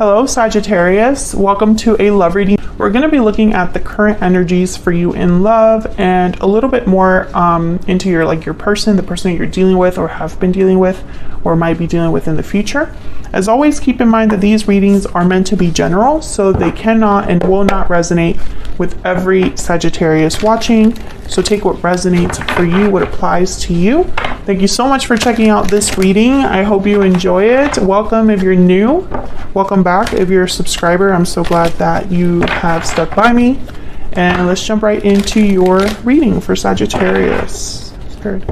Hello Sagittarius, welcome to a love reading. We're going to be looking at the current energies for you in love and a little bit more into your person, the person that you're dealing with or have been dealing with or might be dealing with in the future. As always, keep in mind that these readings are meant to be general, so they cannot and will not resonate with every Sagittarius watching. So take what resonates for you, what applies to you. Thank you so much for checking out this reading. I hope you enjoy it. Welcome if you're new. Welcome back if you're a subscriber. I'm so glad that you have stuck by me. And let's jump right into your reading for Sagittarius. Spirit,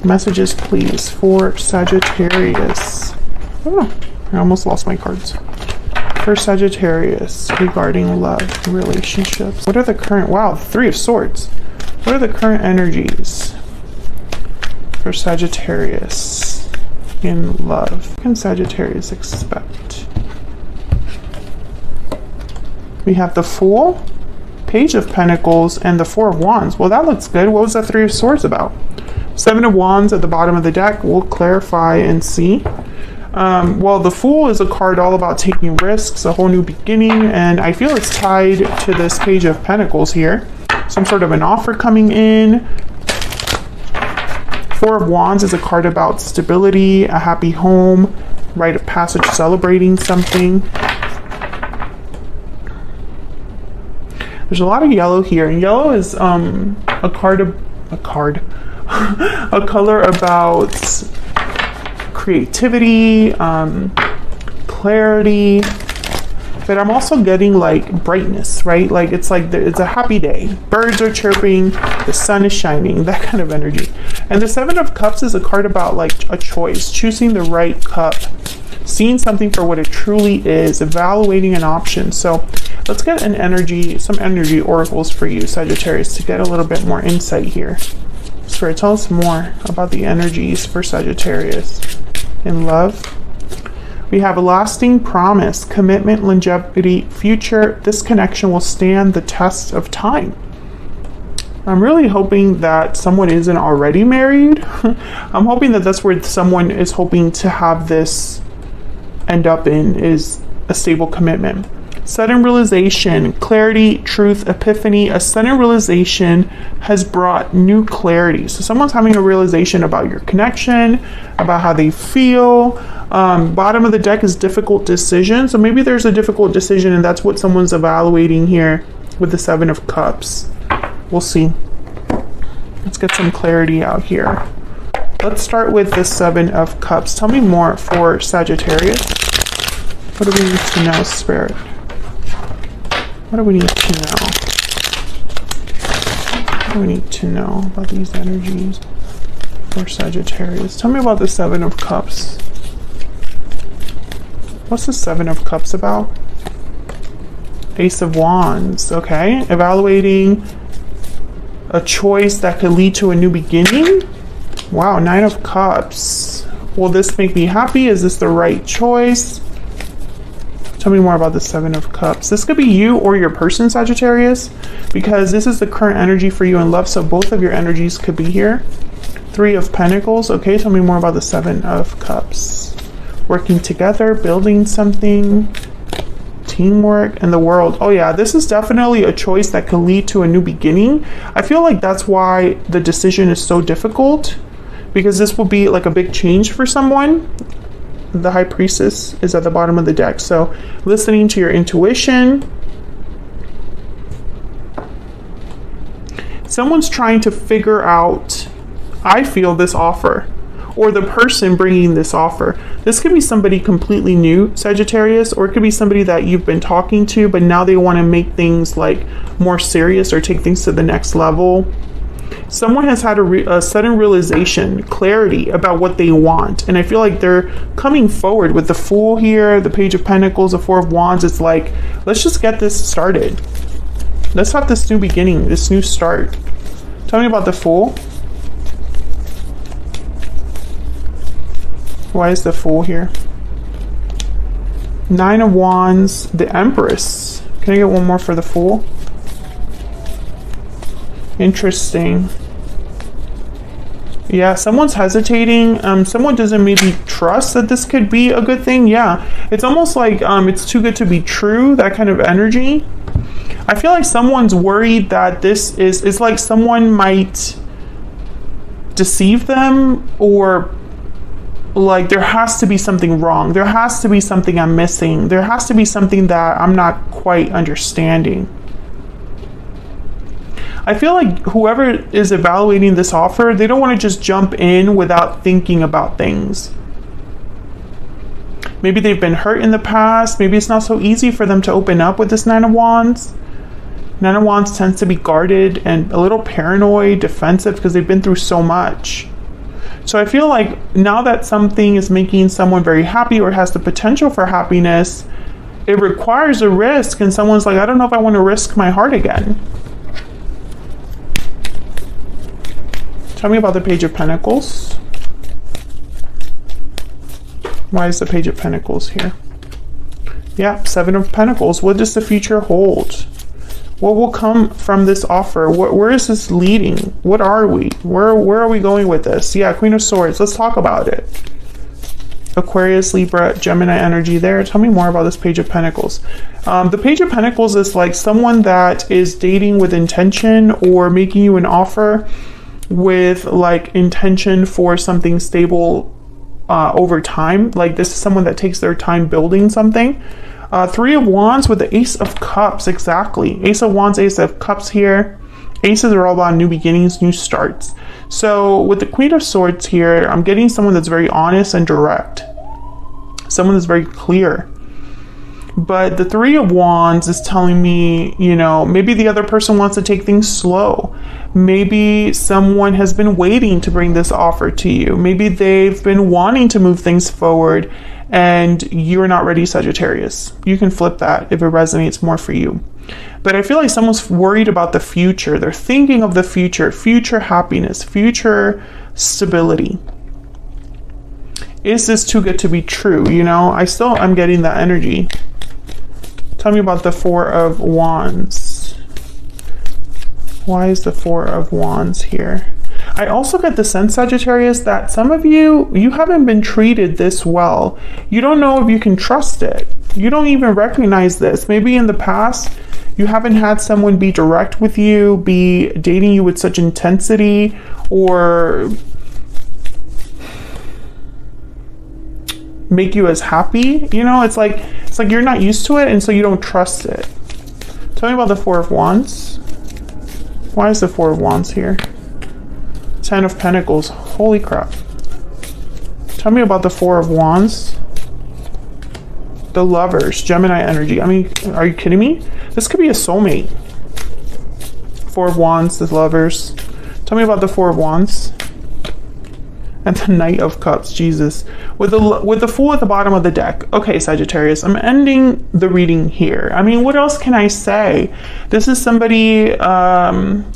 messages, please, for Sagittarius. Oh, I almost lost my cards. For Sagittarius regarding love, relationships. What are the current, wow, Three of Swords. What are the current energies for Sagittarius in love? What can Sagittarius expect? We have the Fool, Page of Pentacles, and the Four of Wands. Well, that looks good. What was the Three of Swords about? Seven of Wands at the bottom of the deck. We'll clarify and see. Well, the Fool is a card all about taking risks, a whole new beginning, and I feel it's tied to this Page of Pentacles here. Some sort of an offer coming in. Four of Wands is a card about stability, a happy home, rite of passage, celebrating something. There's a lot of yellow here, and yellow is a color about creativity, clarity, but I'm also getting like brightness, right? Like it's a happy day. Birds are chirping, the sun is shining, that kind of energy. And the Seven of Cups is a card about like a choice, choosing the right cup, seeing something for what it truly is, evaluating an option. So let's get some energy oracles for you, Sagittarius, to get a little bit more insight here. Spirit, tell us more about the energies for Sagittarius in love. We have a lasting promise, commitment, longevity, future. This connection will stand the test of time. I'm really hoping that someone isn't already married. I'm hoping that that's where someone is hoping to have this end up in, is a stable commitment. Sudden realization, clarity, truth, epiphany. A sudden realization has brought new clarity. So someone's having a realization about your connection, about how they feel. Bottom of the deck is difficult decision. So maybe there's a difficult decision and that's what someone's evaluating here with the Seven of Cups. We'll see. Let's get some clarity out here. Let's start with the Seven of Cups. Tell me more for Sagittarius. What do we need to know, Spirit? What do we need to know? What do we need to know about these energies for Sagittarius? Tell me about the Seven of Cups. What's the Seven of Cups about? Ace of Wands, okay. Evaluating a choice that could lead to a new beginning. Wow, Nine of Cups. Will this make me happy? Is this the right choice? Tell me more about the Seven of Cups. This could be you or your person, Sagittarius, because this is the current energy for you in love, so both of your energies could be here. Three of Pentacles. Okay, tell me more about the Seven of Cups. Working together, building something, teamwork, and the World. Oh yeah, this is definitely a choice that could lead to a new beginning. I feel like that's why the decision is so difficult, because this will be like a big change for someone. The High Priestess is at the bottom of the deck. So listening to your intuition. Someone's trying to figure out, I feel, this offer, or the person bringing this offer. This could be somebody completely new, Sagittarius, or it could be somebody that you've been talking to, but now they want to make things like more serious or take things to the next level. Someone has had a sudden realization, clarity about what they want. And I feel like they're coming forward with the Fool here, the Page of Pentacles, the Four of Wands. It's like, let's just get this started. Let's have this new beginning, this new start. Tell me about the Fool. Why is the Fool here? Nine of Wands, the Empress. Can I get one more for the Fool? Interesting. Yeah, someone's hesitating. Someone doesn't maybe trust that this could be a good thing. Yeah, it's almost like it's too good to be true, that kind of energy. I feel like someone's worried that this is like someone might deceive them, or like there has to be something wrong. There has to be something I'm missing. There has to be something that I'm not quite understanding. I feel like whoever is evaluating this offer, they don't want to just jump in without thinking about things. Maybe they've been hurt in the past. Maybe it's not so easy for them to open up with this Nine of Wands. Nine of Wands tends to be guarded and a little paranoid, defensive, because they've been through so much. So I feel like now that something is making someone very happy or has the potential for happiness, it requires a risk, and someone's like, I don't know if I want to risk my heart again. Tell me about the Page of Pentacles. Why is the Page of Pentacles here? Yeah, Seven of Pentacles. What does the future hold? What will come from this offer? Where is this leading? What are we? Where are we going with this? Yeah, Queen of Swords. Let's talk about it. Aquarius, Libra, Gemini energy there. Tell me more about this Page of Pentacles. The Page of Pentacles is like someone that is dating with intention or making you an offer with like intention for something stable over time. Like this is someone that takes their time building something. Three of Wands with the Ace of Cups. Exactly. Ace of Wands, Ace of Cups here. Aces are all about new beginnings, new starts. So with the Queen of Swords here, I'm getting someone that's very honest and direct. Someone that's very clear. But the Three of Wands is telling me, you know, maybe the other person wants to take things slow. Maybe someone has been waiting to bring this offer to you. Maybe they've been wanting to move things forward and you're not ready, Sagittarius. You can flip that if it resonates more for you. But I feel like someone's worried about the future. They're thinking of the future, future happiness, future stability. Is this too good to be true? You know, I'm getting that energy. Tell me about the Four of Wands. Why is the Four of Wands here? I also get the sense, Sagittarius, that some of you haven't been treated this well. You don't know if you can trust it. You don't even recognize this. Maybe in the past, you haven't had someone be direct with you, be dating you with such intensity, or make you as happy. You know, it's like you're not used to it, and so you don't trust it. Tell me about the Four of Wands. Why is the Four of Wands here? Ten of Pentacles. Holy crap. Tell me about the Four of Wands. The Lovers. Gemini energy. I mean, are you kidding me? This could be a soulmate. Four of Wands. The Lovers. Tell me about the Four of Wands. And the Knight of Cups. Jesus. With the Fool at the bottom of the deck. Okay, Sagittarius, I'm ending the reading here. I mean, what else can I say? This is somebody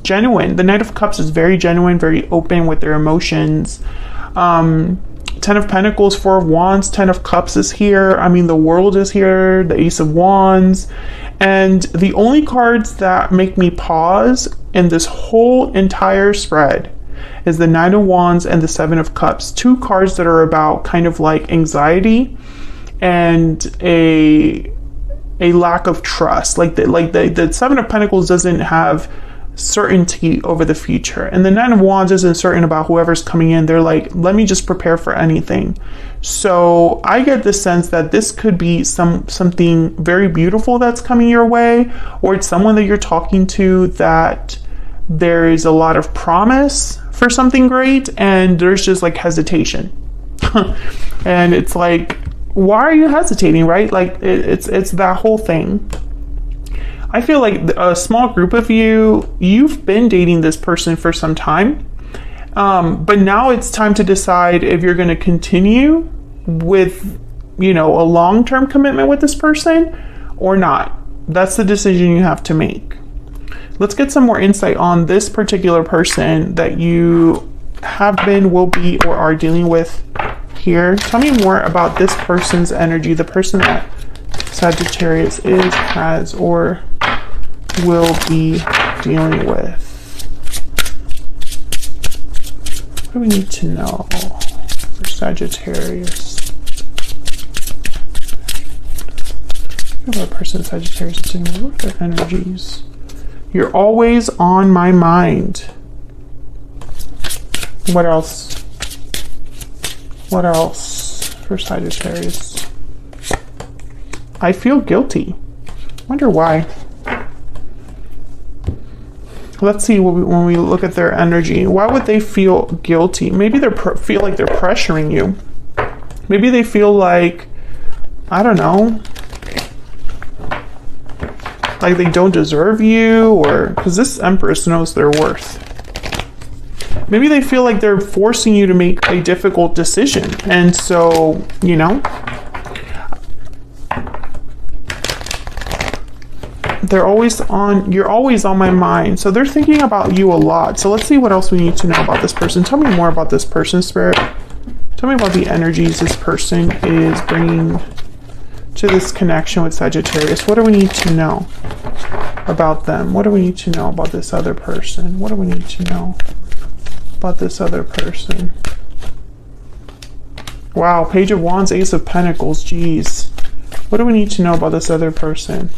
genuine. The Knight of Cups is very genuine, very open with their emotions. Ten of Pentacles, Four of Wands, Ten of Cups is here. I mean, the World is here, the Ace of Wands. And the only cards that make me pause in this whole entire spread is the Nine of Wands and the Seven of Cups. Two cards that are about kind of like anxiety and a lack of trust. Like the Seven of Pentacles doesn't have certainty over the future, and the Nine of Wands isn't certain about whoever's coming in. They're like, let me just prepare for anything. So I get the sense that this could be something very beautiful that's coming your way, or it's someone that you're talking to that there is a lot of promise for something great, and there's just like hesitation. And it's like, why are you hesitating, right? Like it's that whole thing. I feel like a small group of you've been dating this person for some time, but now it's time to decide if you're going to continue with, you know, a long-term commitment with this person or not. That's the decision you have to make. Let's get some more insight on this particular person that you have been, will be, or are dealing with here. Tell me more about this person's energy, the person that Sagittarius is, has, or will be dealing with. What do we need to know for Sagittarius? What about person Sagittarius is doing? What are their energies? You're always on my mind. What else? What else for Sagittarius? I feel guilty. Wonder why. Let's see when we look at their energy. Why would they feel guilty? Maybe they feel like they're pressuring you. Maybe they feel like, I don't know, like they don't deserve you, or because this Empress knows their worth. Maybe they feel like they're forcing you to make a difficult decision. And so, you know, they're always on, you're always on my mind. So they're thinking about you a lot. So let's see what else we need to know about this person. Tell me more about this person, Spirit. Tell me about the energies this person is bringing to this connection with Sagittarius. What do we need to know about them? What do we need to know about this other person? What do we need to know about this other person? Wow, Page of Wands, Ace of Pentacles, geez. What do we need to know about this other person?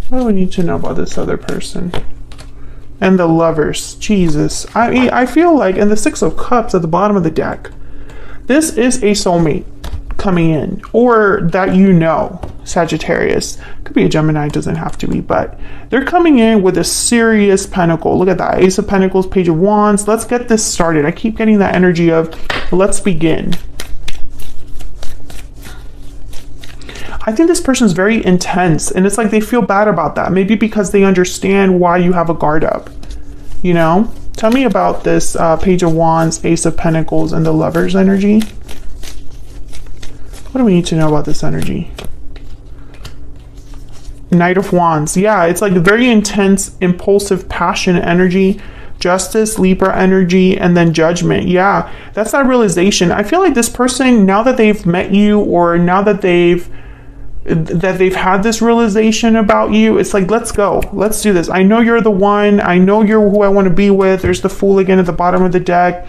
What do we need to know about this other person? And the Lovers, Jesus. I mean, I feel like, and the Six of Cups at the bottom of the deck, this is a soulmate coming in, or that you know, Sagittarius. Could be a Gemini, doesn't have to be, but they're coming in with a serious pentacle. Look at that, Ace of Pentacles, Page of Wands. Let's get this started. I keep getting that energy of, let's begin. I think this person is very intense, and it's like they feel bad about that. Maybe because they understand why you have a guard up, you know? Tell me about this Page of Wands, Ace of Pentacles, and the Lovers energy. What do we need to know about this energy? Knight of Wands. Yeah, it's like very intense, impulsive, passionate energy. Justice, Libra energy, and then Judgment. Yeah, that's that realization. I feel like this person, now that they've met you, or now that they've had this realization about you, it's like, let's go, let's do this. I know you're the one. I know you're who I want to be with. There's the Fool again at the bottom of the deck.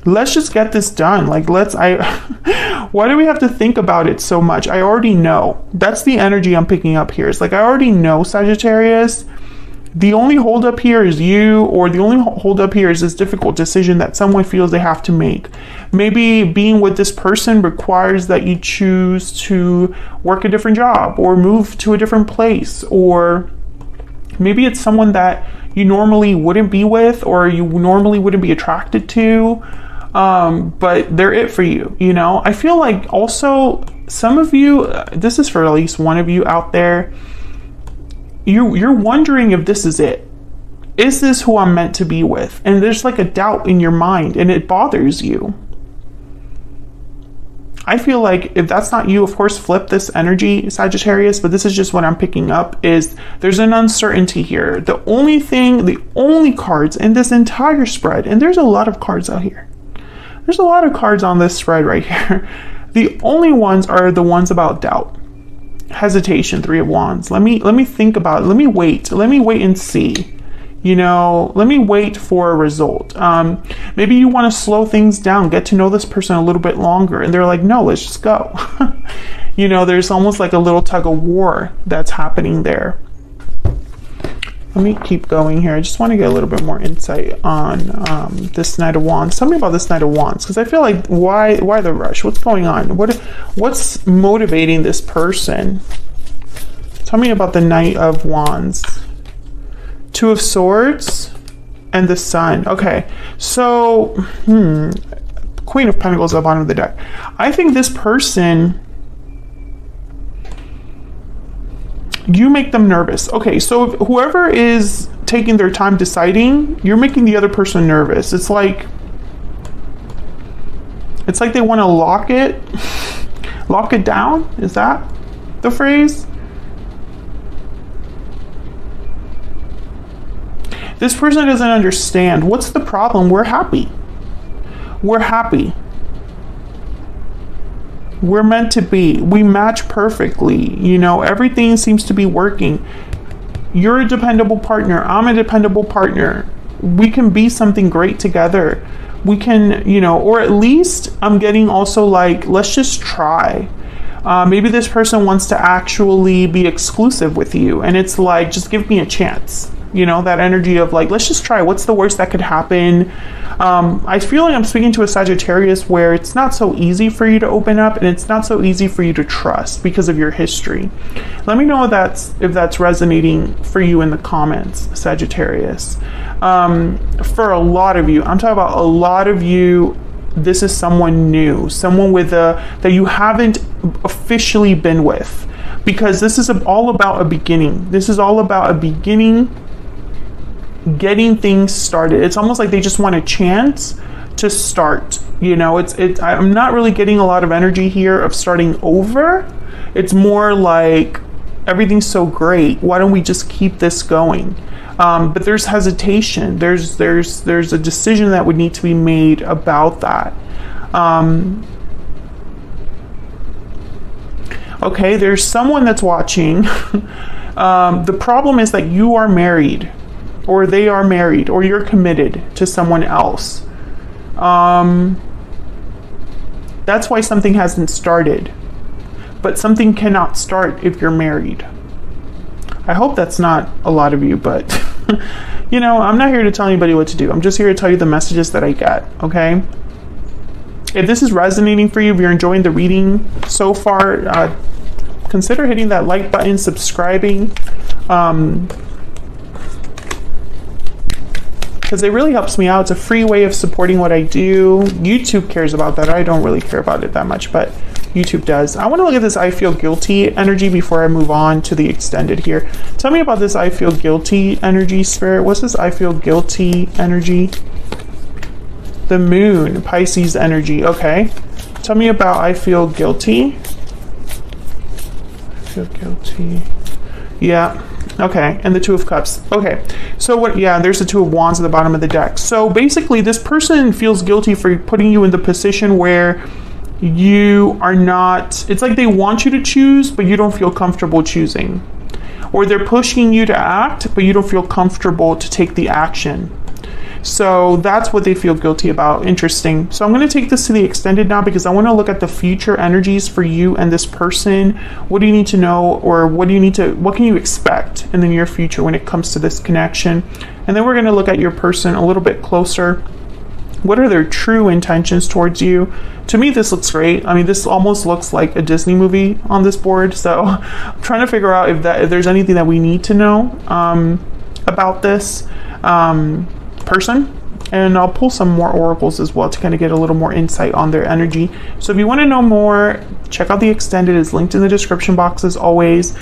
Let's just get this done. Like, why do we have to think about it so much? I already know. That's the energy I'm picking up here. It's like, I already know, Sagittarius. The only holdup here is you, or the only holdup here is this difficult decision that someone feels they have to make. Maybe being with this person requires that you choose to work a different job, or move to a different place, or maybe it's someone that you normally wouldn't be with, or you normally wouldn't be attracted to, but they're it for you, you know? I feel like also some of you, this is for at least one of you out there, you're wondering if this is it. Is this who I'm meant to be with? And there's like a doubt in your mind, and it bothers you. I feel like if that's not you, of course, flip this energy, Sagittarius, but this is just what I'm picking up, is there's an uncertainty here. The only cards in this entire spread, and there's a lot of cards out here. There's a lot of cards on this spread right here. The only ones are the ones about doubt. Hesitation, Three of Wands. Let me think about it. Let me wait and see, you know. Let me wait for a result. Maybe you want to slow things down, get to know this person a little bit longer, and they're like, no, let's just go. You know, there's almost like a little tug of war that's happening there. Let me keep going here. I just want to get a little bit more insight on this Knight of Wands. Tell me about this Knight of Wands, because I feel like why the rush? What's going on? What's motivating this person? Tell me about the Knight of Wands. Two of Swords and the Sun. Okay, so Queen of Pentacles at the bottom of the deck. I think this person, you make them nervous. Okay, so whoever is taking their time deciding, you're making the other person nervous. It's like they want to lock it down. Is that the phrase? This person doesn't understand. What's the problem? We're happy. We're happy. We're meant to be. We match perfectly. You know, everything seems to be working. You're a dependable partner. I'm a dependable partner. we can be something great together. We can, you know, or at least I'm getting also like, let's just try. Maybe this person wants to actually be exclusive with you, and it's like, just give me a chance. You know, that energy of like, let's just try. What's the worst that could happen? I feel like I'm speaking to a Sagittarius where it's not so easy for you to open up, and it's not so easy for you to trust because of your history. Let me know if that's resonating for you in the comments, Sagittarius. For a lot of you, I'm talking about a lot of you, this is someone new, someone with that you haven't officially been with, because this is all about a beginning. This is all about a beginning, getting things started. It's almost like they just want a chance to start. You know, I'm not really getting a lot of energy here of starting over. It's more like, everything's so great, why don't we just keep this going? But there's hesitation. There's a decision that would need to be made about that. Okay, there's someone that's watching. The problem is that you are married, or they are married, or you're committed to someone else. That's why something hasn't started. But something cannot start if you're married. I hope that's not a lot of you, but you know, I'm not here to tell anybody what to do. I'm just here to tell you the messages that I get, okay? If this is resonating for you, if you're enjoying the reading so far, consider hitting that like button, subscribing, because it really helps me out. It's a free way of supporting what I do. YouTube cares about that. I don't really care about it that much, but YouTube does. I want to look at this I feel guilty energy before I move on to the extended here. Tell me about this I feel guilty energy, Spirit. What's this I feel guilty energy? The Moon, Pisces energy. Okay. Tell me about I feel guilty. I feel guilty. Yeah. Okay, and the Two of Cups. Okay, so what? Yeah, there's the Two of Wands at the bottom of the deck. So basically, this person feels guilty for putting you in the position where you are not, it's like they want you to choose, but you don't feel comfortable choosing. Or they're pushing you to act, but you don't feel comfortable to take the action. So that's what they feel guilty about. Interesting. So I'm going to take this to the extended now, because I want to look at the future energies for you and this person. What do you need to know, or what can you expect in the near future when it comes to this connection? And then we're going to look at your person a little bit closer. What are their true intentions towards you? To me, this looks great. I mean, this almost looks like a Disney movie on this board. So I'm trying to figure out if there's anything that we need to know about this person. And I'll pull some more oracles as well to kind of get a little more insight on their energy. So if you want to know more, check out the extended. It's linked in the description box as always.